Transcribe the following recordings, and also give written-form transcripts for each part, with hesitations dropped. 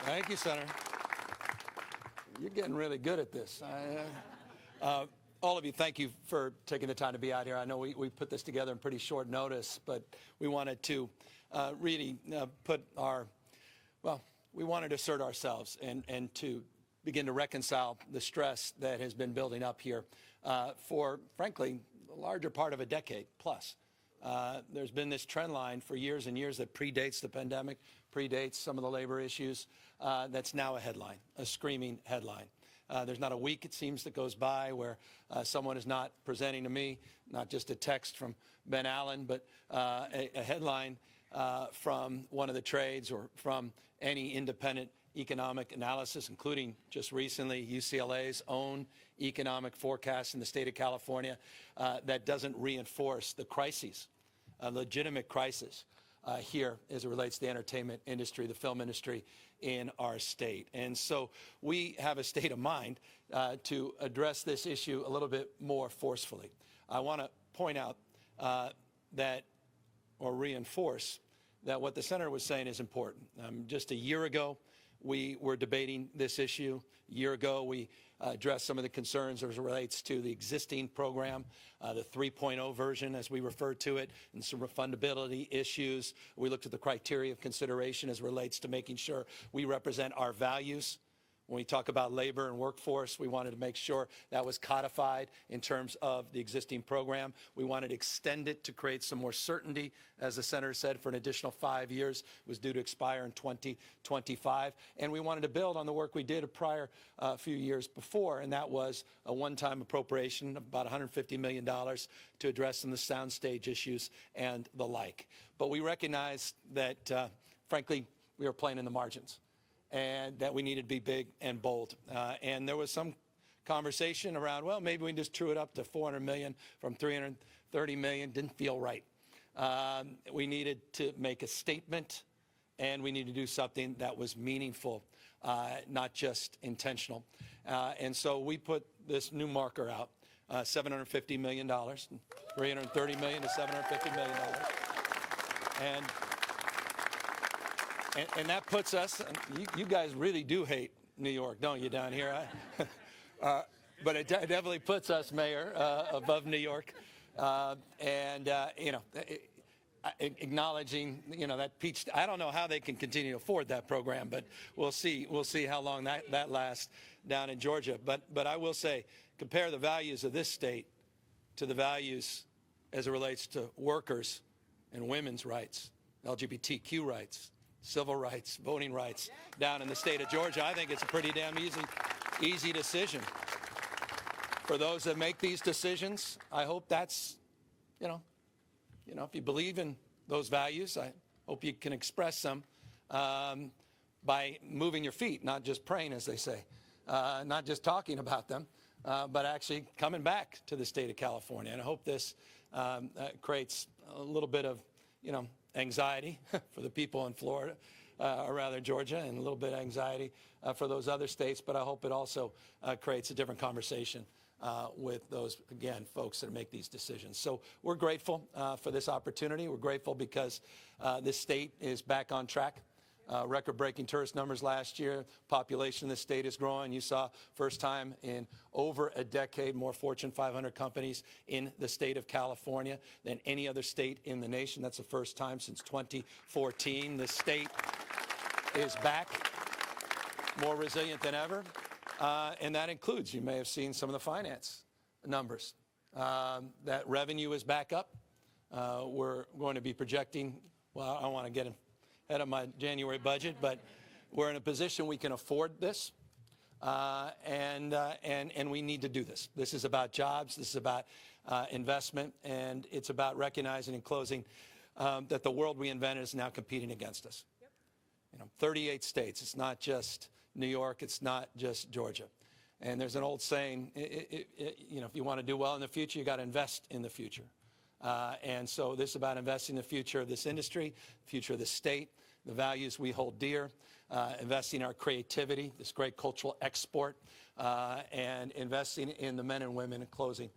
Thank you, Senator. You're getting really good at this. All of you, thank you for taking the time to be out here. I know we put this together in pretty short notice, but we wanted to really we wanted to assert ourselves and to begin to reconcile the stress that has been building up here for, frankly, the larger part of a decade plus. There's been this trend line for years and years that predates the pandemic, predates some of the labor issues. That's now a headline, a screaming headline. There's not a week, it seems, that goes by where someone is not presenting to me, not just a text from Ben Allen, but a headline from one of the trades or from any independent economic analysis, including just recently UCLA's own economic forecast in the state of California that doesn't reinforce the crises, legitimate crisis here as it relates to the entertainment industry, the film industry in our state. And so we have a state of mind to address this issue a little bit more forcefully. I want to point out reinforce that what the senator was saying is important. Just a year ago, we were debating this issue. A year ago, we addressed some of the concerns as it relates to the existing program, the 3.0 version, as we refer to it, and some refundability issues. We looked at the criteria of consideration as it relates to making sure we represent our values. When we talk about labor and workforce, we wanted to make sure that was codified in terms of the existing program. We wanted to extend it to create some more certainty, as the senator said, for an additional 5 years. It was due to expire in 2025. And we wanted to build on the work we did a prior few years before, and that was a one-time appropriation of about $150 million to address some of the soundstage issues and the like. But we recognized that, frankly, we were playing in the margins, and that we needed to be big and bold. And there was some conversation around, well, maybe we can just true it up to $400 million from $330 million. Didn't feel right. We needed to make a statement, and we needed to do something that was meaningful, not just intentional. And so we put this new marker out, $750 million, $330 million to $750 million. And that puts us, you guys really do hate New York, don't you, down here? But it definitely puts us, Mayor, above New York. Acknowledging, that peach, I don't know how they can continue to afford that program, but we'll see how long that lasts down in Georgia. But I will say, compare the values of this state to the values as it relates to workers and women's rights, LGBTQ rights, civil rights, voting rights down in the state of Georgia. I think it's a pretty damn easy decision. For those that make these decisions, I hope that's, if you believe in those values, I hope you can express them by moving your feet, not just praying, as they say, not just talking about them, but actually coming back to the state of California. And I hope this creates a little bit of, anxiety for the people in Florida, or rather Georgia, and a little bit of anxiety for those other states. But I hope it also creates a different conversation with those, again, folks that make these decisions. So we're grateful for this opportunity. We're grateful because this state is back on track. Record-breaking tourist numbers last year. Population in the state is growing. You saw first time in over a decade more Fortune 500 companies in the state of California than any other state in the nation. That's the first time since 2014. The state is back, more resilient than ever. And that includes, you may have seen some of the finance numbers. That revenue is back up. We're going to be projecting, well, I don't want to get ahead of my January budget, but we're in a position we can afford this, and we need to do this. This is about jobs, this is about investment, and it's about recognizing and closing that the world we invented is now competing against us. Yep. 38 states, it's not just New York, it's not just Georgia. And there's an old saying, if you want to do well in the future, you got to invest in the future. And so this is about investing in the future of this industry, future of the state, the values we hold dear, investing in our creativity, this great cultural export, and investing in the men and women in closing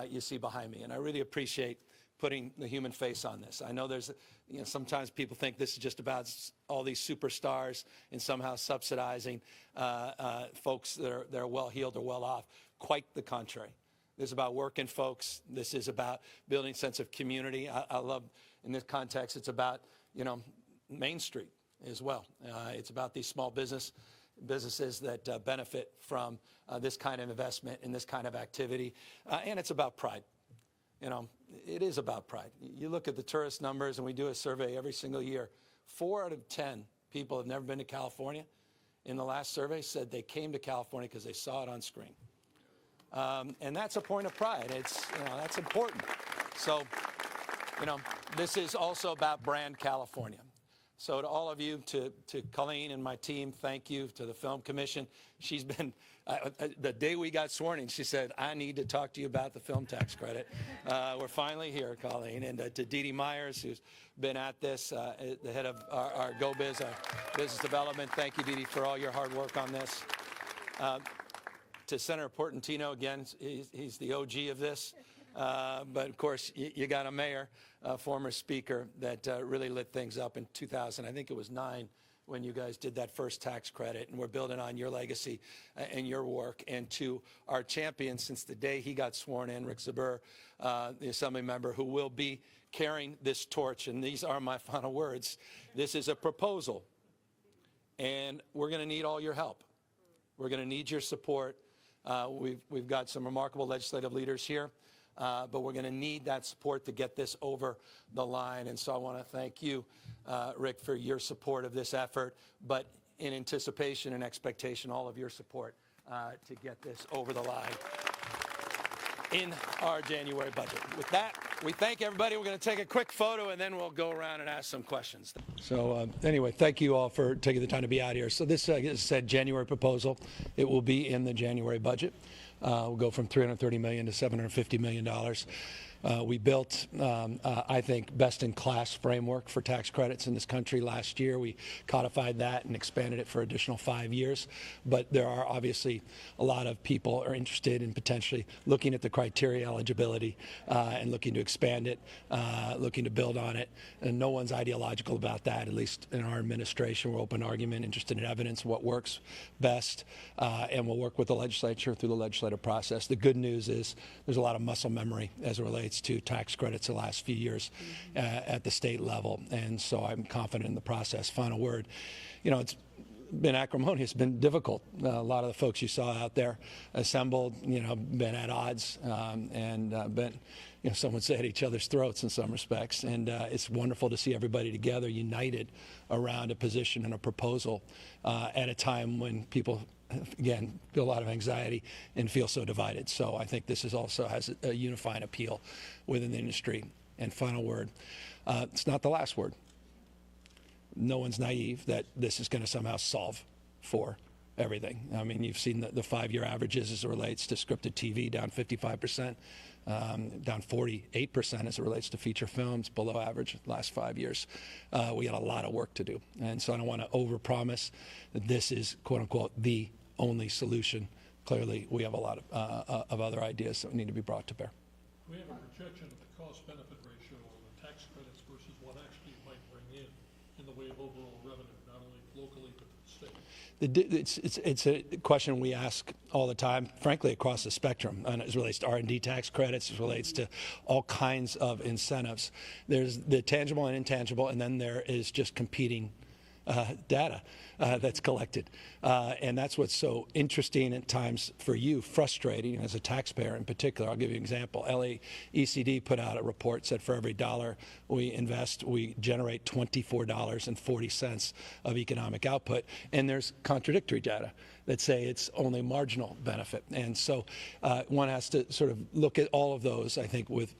you see behind me. And I really appreciate putting the human face on this. I know there's, sometimes people think this is just about all these superstars and somehow subsidizing folks that are well-heeled or well-off. Quite the contrary. This is about working folks. This is about building a sense of community. I love, in this context, it's about, Main Street as well. It's about these small businesses that benefit from this kind of investment and this kind of activity. And it's about pride. It is about pride. You look at the tourist numbers, and we do a survey every single year. 4 out of 10 people have never been to California. In the last survey, said they came to California because they saw it on screen. And that's a point of pride. That's important. So, this is also about brand California. So to all of you, to Colleen and my team, thank you. To the Film Commission, she's been, the day we got sworn in, she said, I need to talk to you about the film tax credit. We're finally here, Colleen. And to Dee Dee Myers, who's been at this, the head of our GoBiz, business development. Thank you, Dee Dee, for all your hard work on this. To Senator Portantino, again, he's the OG of this. But of course, you got a mayor, a former speaker, that really lit things up in 2000. I think it was 9 when you guys did that first tax credit, and we're building on your legacy and your work. And to our champion since the day he got sworn in, Rick Zabur, the Assembly member, who will be carrying this torch. And these are my final words. This is a proposal, and we're going to need all your help. We're going to need your support. We've got some remarkable legislative leaders here. But we're going to need that support to get this over the line. And so I want to thank you, Rick, for your support of this effort, but in anticipation and expectation, all of your support to get this over the line in our January budget. With that, we thank everybody. We're going to take a quick photo, and then we'll go around and ask some questions. So anyway, thank you all for taking the time to be out here. So this, as I said, January proposal. It will be in the January budget. We'll go from $330 million to $750 million. We built, I think, best-in-class framework for tax credits in this country last year. We codified that and expanded it for additional 5 years. But there are obviously a lot of people are interested in potentially looking at the criteria eligibility and looking to expand it, looking to build on it. And no one's ideological about that, at least in our administration. We're open to argument, interested in evidence, what works best, and we'll work with the legislature through the legislative process. The good news is there's a lot of muscle memory as it relates to tax credits the last few years at the state level, and so I'm confident in the process. Final word, it's been acrimonious, been difficult. A lot of the folks you saw out there assembled, been at odds and been, some would say at each other's throats in some respects, and it's wonderful to see everybody together, united around a position and a proposal at a time when people again, feel a lot of anxiety and feel so divided. So I think this also has a unifying appeal within the industry. And final word, it's not the last word. No one's naive that this is going to somehow solve for everything. I mean, you've seen the 5-year averages as it relates to scripted TV down 55%, down 48% as it relates to feature films, below average the last 5 years. We got a lot of work to do. And so I don't want to overpromise that this is, quote unquote, the only solution. Clearly, we have a lot of other ideas that need to be brought to bear. We have a projection of the cost-benefit ratio of the tax credits versus what actually it might bring in the way of overall revenue, not only locally but to the state. It's a question we ask all the time, frankly, across the spectrum. And it relates to R&D tax credits, it relates to all kinds of incentives. There's the tangible and intangible, and then there is just competing data that's collected. And that's what's so interesting at times for you, frustrating as a taxpayer in particular. I'll give you an example. LAECD put out a report, said for every dollar we invest, we generate $24.40 of economic output. And there's contradictory data that say it's only marginal benefit. And so one has to sort of look at all of those, I think, with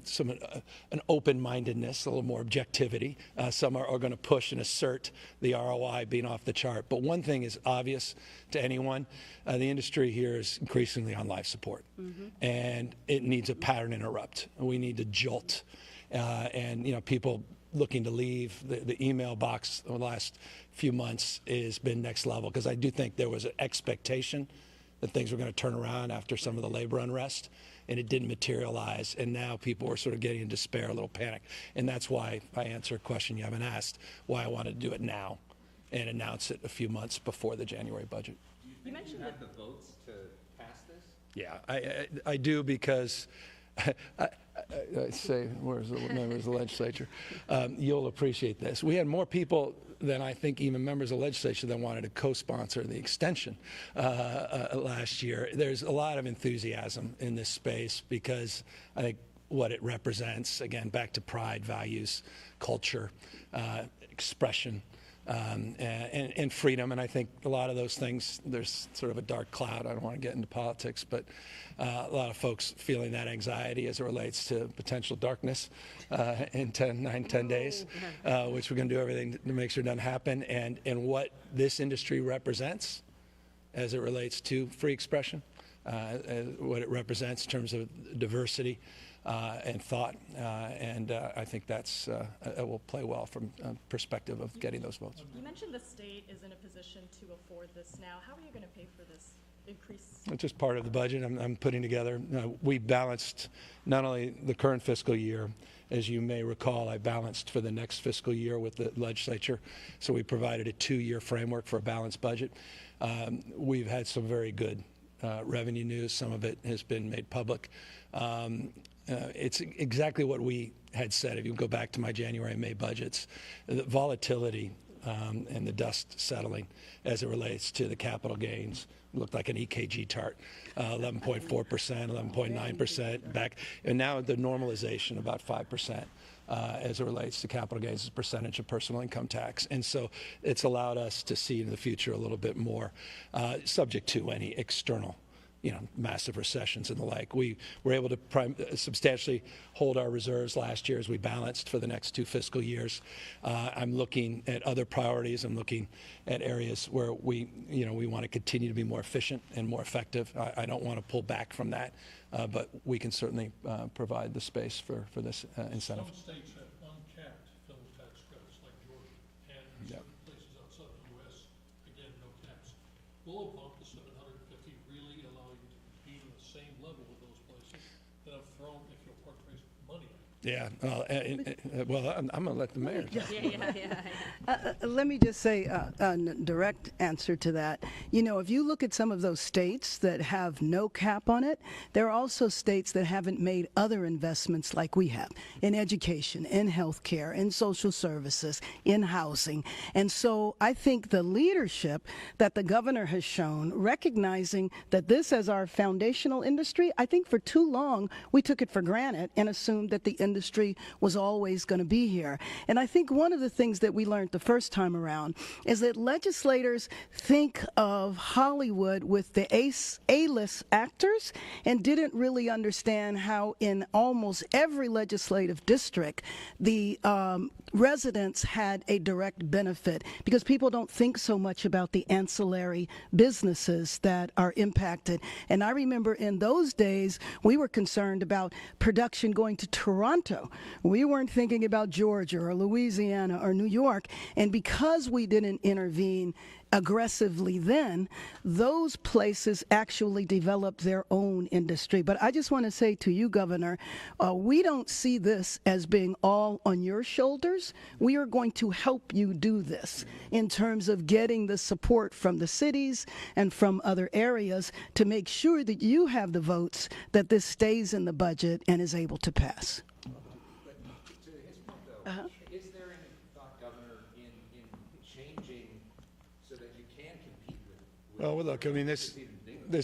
some an open-mindedness, a little more objectivity. Some are going to push and assert the ROI being off the chart. But one thing is obvious to anyone, the industry here is increasingly on life support. And it needs a pattern interrupt. We need to jolt. And people looking to leave, the email box over the last few months has been next level, because I do think there was an expectation that things were going to turn around after some of the labor unrest. and it didn't materialize, and now people are sort of getting in despair, a little panic. And that's why I answer a question you haven't asked, why I wanted to do it now and announce it a few months before the January budget. Do you think you have the votes to pass this? Yeah, I do, because I say, where's the members of the legislature? You'll appreciate this. We had more people than I think even members of the legislature that wanted to co-sponsor the extension last year. There's a lot of enthusiasm in this space because I think what it represents, again, back to pride, values, culture, expression, and freedom. And I think a lot of those things, there's sort of a dark cloud. I don't want to get into politics, but a lot of folks feeling that anxiety as it relates to potential darkness in 10 days, which we're going to do everything to make sure it doesn't happen. And what this industry represents as it relates to free expression, what it represents in terms of diversity, and thought, and I think that's it will play well from perspective of getting those votes. You mentioned the state is in a position to afford this now. How are you going to pay for this increase? It's just part of the budget I'm putting together. We balanced not only the current fiscal year, as you may recall, I balanced for the next fiscal year with the legislature, so we provided a 2-year framework for a balanced budget. We've had some very good revenue news. Some of it has been made public. It's exactly what we had said. If you go back to my January and May budgets, the volatility and the dust settling as it relates to the capital gains looked like an EKG chart, 11.4%, 11.9% back, and now the normalization about 5%. As it relates to capital gains as a percentage of personal income tax. And so it's allowed us to see in the future a little bit more, subject to any external, massive recessions and the like. We were able to substantially hold our reserves last year as we balanced for the next 2 fiscal years. I'm looking at other priorities. I'm looking at areas where we want to continue to be more efficient and more effective. I don't want to pull back from that, but we can certainly provide the space for this incentive. Some states have uncapped film tax credits, like Georgia, and certain places outside the U.S., again, no caps. Will a bump to 750 really allow you to compete on the same level with those places that have thrown, if you'll paraphrase, money at you? Yeah, well, I'm going to let the mayor. Let me just say a direct answer to that. If you look at some of those states that have no cap on it, there are also states that haven't made other investments like we have in education, in healthcare, in social services, in housing. And so I think the leadership that the governor has shown, recognizing that this as our foundational industry, I think for too long we took it for granted and assumed that the industry was always going to be here. And I think one of the things that we learned the first time around is that legislators think of Hollywood with the A-list actors and didn't really understand how in almost every legislative district the residents had a direct benefit, because people don't think so much about the ancillary businesses that are impacted. And I remember in those days we were concerned about production going to Toronto. We weren't thinking about Georgia or Louisiana or New York. And because we didn't intervene aggressively then, those places actually developed their own industry. But I just want to say to you, Governor, we don't see this as being all on your shoulders. We are going to help you do this in terms of getting the support from the cities and from other areas to make sure that you have the votes, that this stays in the budget and is able to pass. But to his point, though, is there any thought, Governor, in changing so that you can compete with Well, look, I mean, this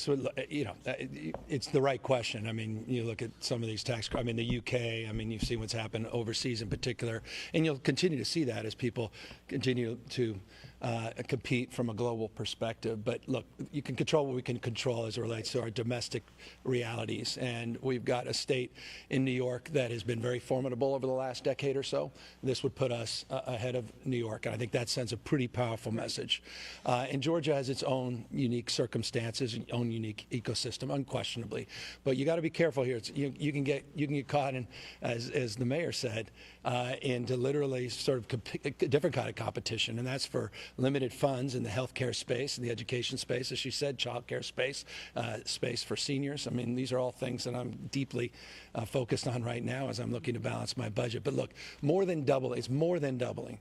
would, it's the right question. I mean, you look at some of these tax, I mean, the UK, I mean, you've seen what's happened overseas in particular, and you'll continue to see that as people continue to compete from a global perspective. But look, you can control what we can control as it relates to our domestic realities. And we've got a state in New York that has been very formidable over the last decade or so. This would put us ahead of New York, and I think that sends a pretty powerful message. And Georgia has its own unique circumstances, own unique ecosystem, unquestionably. But you got to be careful here. You can get caught in, as the mayor said, into literally sort of a different kind of competition, and that's for limited funds in the healthcare space, in the education space, as she said, childcare space, space for seniors. I mean, these are all things that I'm deeply focused on right now as I'm looking to balance my budget. But look, more than doubling, it's more than doubling.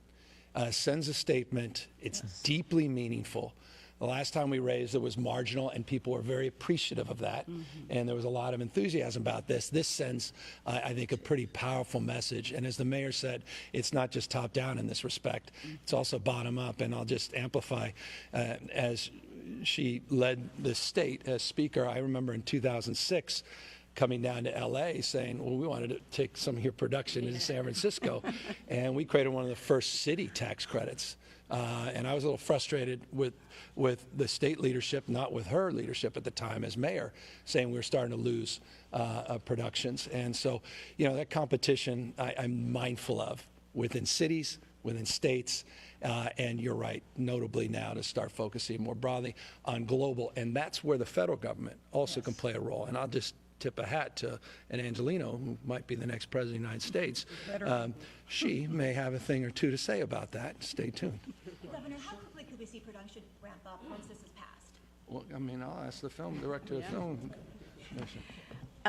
Sends a statement. It's deeply meaningful. The last time we raised it was marginal, and people were very appreciative of that. And there was a lot of enthusiasm about this. This sends, I think, a pretty powerful message. And as the mayor said, it's not just top down in this respect. It's also bottom up. And I'll just amplify, as she led the state as speaker, I remember in 2006, coming down to LA saying, well, we wanted to take some of your production into San Francisco. And we created one of the first city tax credits. And I was a little frustrated with the state leadership, not with her leadership at the time as mayor, saying we were starting to lose productions. And so, you know, that competition I'm mindful of within cities, within states, and you're right, notably now to start focusing more broadly on global. And that's where the federal government also can play a role. And I'll just tip a hat to an Angelino, who might be the next president of the United States. She may have a thing or two to say about that. Stay tuned. Governor, how quickly could we see production ramp up once this is passed? Well, I mean, I'll ask the film director of the film commission.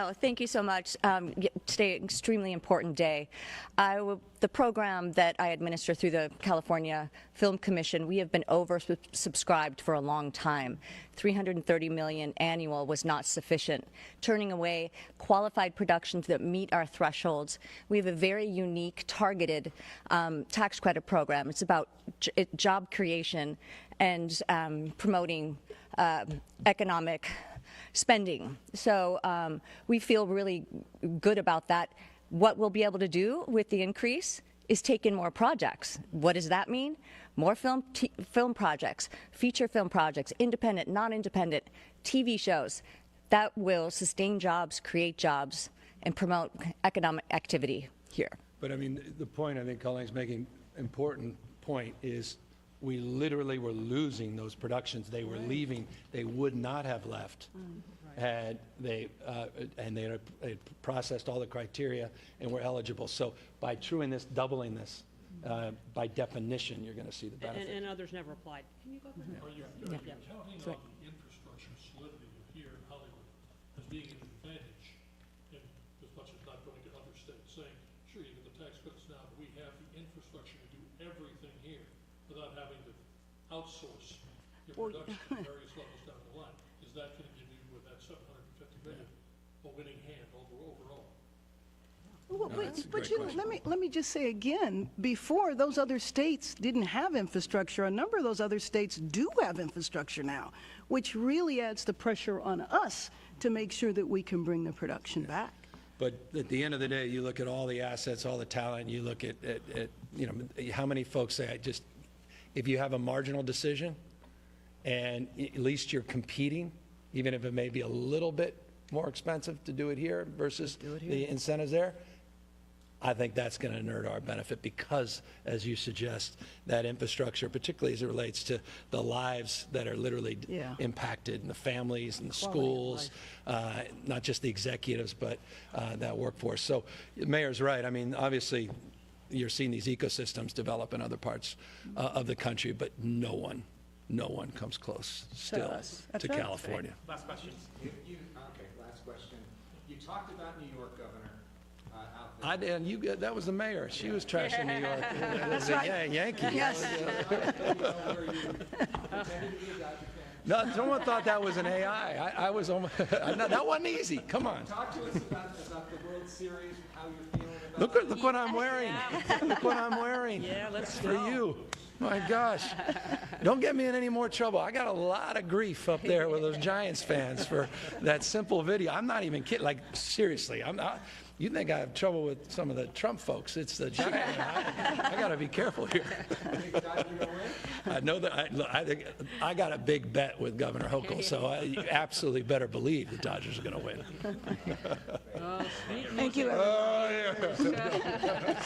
Oh, thank you so much. Today, extremely important day. The program that I administer through the California Film Commission, we have been oversubscribed for a long time. $330 million annual was not sufficient. Turning away qualified productions that meet our thresholds. We have a very unique, targeted tax credit program. It's about job creation and promoting economic spending. So we feel really good about that. What we'll be able to do with the increase is take in more projects. What does that mean? More film projects, feature film projects, independent, non-independent, TV shows that will sustain jobs, create jobs, and promote economic activity here. But I mean, the point I think Colleen's making, important point, is we literally were losing those productions. They were leaving. They would not have left had they had processed all the criteria and were eligible. So by doubling this, by definition, you're going to see the benefit. And others never applied. Can you go back? Are you counting on the infrastructure solidity of here in Hollywood as being an advantage, in as much as not going to other states, saying, sure, you get the tax credits now, but we have the infrastructure to do everything here without having to outsource your production at various levels down the line? Is that going to give you, with that $750 million, a winning hand overall? Well, No, that's a but great you know, question. let me just say again, before those other states didn't have infrastructure, a number of those other states do have infrastructure now, which really adds the pressure on us to make sure that we can bring the production back. But at the end of the day, you look at all the assets, all the talent, you look at you know, how many folks say, if you have a marginal decision and at least you're competing, even if it may be a little bit more expensive to do it here versus the incentives there, I think that's going to inure to our benefit because, as you suggest, that infrastructure, particularly as it relates to the lives that are literally impacted, and the families and the schools, not just the executives, but that workforce. So the mayor's right. I mean, obviously, you're seeing these ecosystems develop in other parts of the country, but no one comes close still to California. Last question. Last question. You talked about New York, Governor. Out there. I did. That was the mayor. She was trashing New York. That's right. Yeah, Yankee. Yes. No, someone thought that was an AI. I was almost. No, that wasn't easy. Come on. Talk to us about the World Series, how you're feeling about it. Look what I'm wearing. Look what I'm wearing. Yeah, let's for you. My gosh. Don't get me in any more trouble. I got a lot of grief up there with those Giants fans for that simple video. I'm not even kidding. Like, seriously. I'm not. You think I have trouble with some of the Trump folks. It's the Giants. I got to be careful here. I know that I got a big bet with Governor Hochul, so you absolutely better believe the Dodgers are going to win. Thank you, everyone. Oh, yeah.